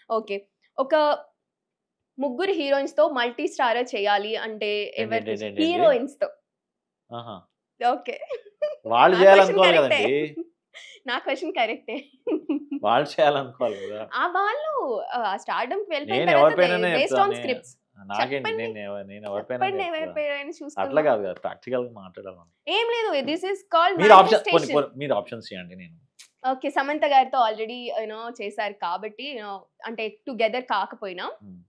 Okay. ఒక ముగ్గురు హీరోయిన్స్‌తో multi starrer చేయాలి అంటే ఎవరితో ఏంటి? హీరోయిన్స్‌తో. ఆహా! ఓకే. వాళ్ళు నా క్వెషన్ చేయాలనుకోవాలి కరెక్టే. కదండీ! నా క్వెషన్ కరెక్టే. వాళ్ళు చేయాలనుకోవాలి కదా! వాళ్ళు స్టార్డమ్‌కి వెళ్ళిపోయిన నేను తర్వాత ఎవరిపైననే బేస్డ్ చెప్తా. On scripts. నాకేంటి చెప్పండి. నేను ఎవరిపైననే చెప్పండి చెప్తా. ఎవరి పేరైనా అట్లా చూసుకుందాం. కాదు కదా! ప్రాక్టికల్‌గా మాట్లాడాలి మనం. ఏం లేదు. దిస్ ఈస్ కాల్డ్ మీరు ఆప్షన్ మానిఫెస్టేషన్. మీరు ఆప్షన్స్ ఇయ్యండి నేను. ఓకే. సమంత గారితో ఆల్రెడీ చేశారు కాబట్టి అంటే టుగెదర్ కాకపోయినా హ్మ్.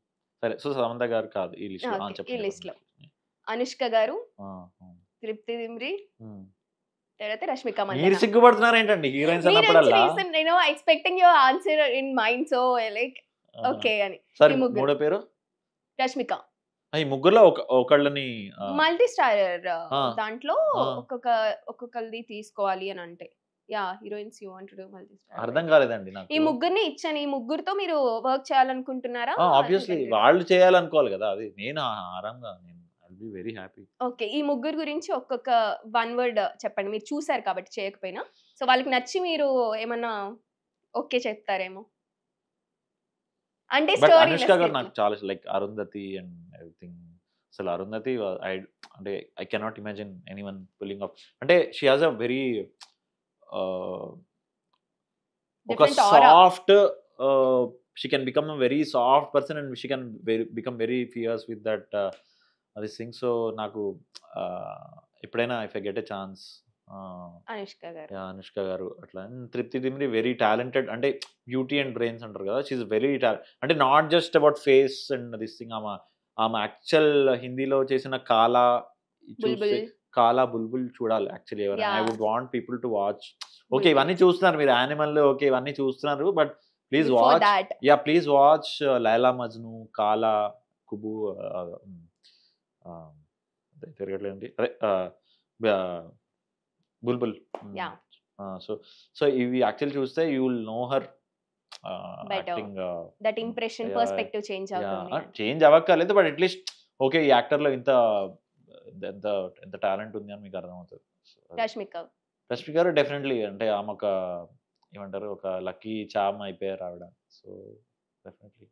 సరే. సో, సమంత గారు కాదు ఈ లిస్ట్‌లో. ఓకే. ఈ చెప్పండి. లిస్ట్‌లో అనుష్క గారు, ఆ! హ్మ్. తృప్తి దిమ్రి, హ్మ్. తర్వాత రష్మిక మీరు మందన. సిగ్గుపడుతున్నారేంటండి హీరోయిన్స్ మీరు అన్నప్పుడల్లా? Actually expecting your answer in mind so like ఆహా! ఓకే అని. సరే ఈ ముగ్గురు. మూడో పేరు? రష్మిక. ఈ ముగ్గురులో ఒకళ్ళని మల్టీ స్టారర్ ఆ! దాంట్లో ఆ! ఒక్కొక్కళ్ళది తీసుకోవాలి అని అంటే. Yeah! Heroines you want to do multi starrer అర్థం రైట్? కాలేదండి ఈ నాకు. ముగ్గురిని ఇచ్చాను. ఈ ముగ్గురితో మీరు వర్క్ చేయాలనుకుంటున్నారా? ఆబ్వియస్లీ ఇంకెందుకు? వాళ్ళు చేయాలనుకోవాలి కదా! అది నేను ఆరాంగా I will be very happy. Okay. ఈ ముగ్గురు గురించి ఒక్కొక్క వన్ వర్డ్ చెప్పండి. మీరు చూసారు కాబట్టి చేయకపోయినా. సో, వాళ్ళకి నచ్చి మీరు ఏమన్నా ఓకే చెప్తారేమో. అంటే బట్ స్టోరీ 'అనుష్క' గారు స్క్రిప్ట్‌లో. నాకు చాలా లైక్ 'అరుంధతి' అండ్ ఎవ్రీథింగ్. అసలు 'అరుంధతి' అంటే I cannot imagine anyone pulling off అంటే she has a very ah, ఒక different aura. Soft she can become a very soft person and she can become very fierce with that this thing. So, నాకు ఎప్పుడైనా if I get a chance Anushka garu. Yeah! 'Anushka' garu అట్లా. And 'Tripti Dimri' very talented అంటే beauty and brains అంటారు కదా! She is very అంటే not just about face and this thing ఆమె actual హిందీలో చేసిన 'కాలా' చూస్తే బుల్బుల్. 'కాలా బుల్బుల్' చూడాలి యాక్చువల్లీ ఎవరైనా. I yeah! Would want people to watch. Okay. Bulbbul. ఇవన్నీ చూస్తున్నారు మీరు 'యానిమల్' ఓకే. ఇవన్నీ చూస్తున్నారు. But please before watch. Thought yeah! Please watch 'Laila Majnu', 'Qala', 'కుబు' ఆహ్, అదే తిరగట్లేదండి. అదే బ 'బుల్బుల్.' హ్మ్. యాహ్! సో, ఇవి యాక్చువల్లీ చూస్తే you will know her better. Acting. That impression yeah! Perspective change yeah! అవుతుంది అని. చేంజ్ అవ్వక్కర్లేదు. But at least okay. ఈ యాక్టర్‌లో ఎంత ఎంత టాలెంట్ ఉంది అని మీకు అర్థమవుతది. సో, అది. రష్మిక. 'రష్మిక' గారు డెఫినెట్‌లీ అంటే ఆమె ఒక ఏమంటారు ఒక లక్కీ చార్మ్ అయిపోయారు ఆవిడ. So, definitely.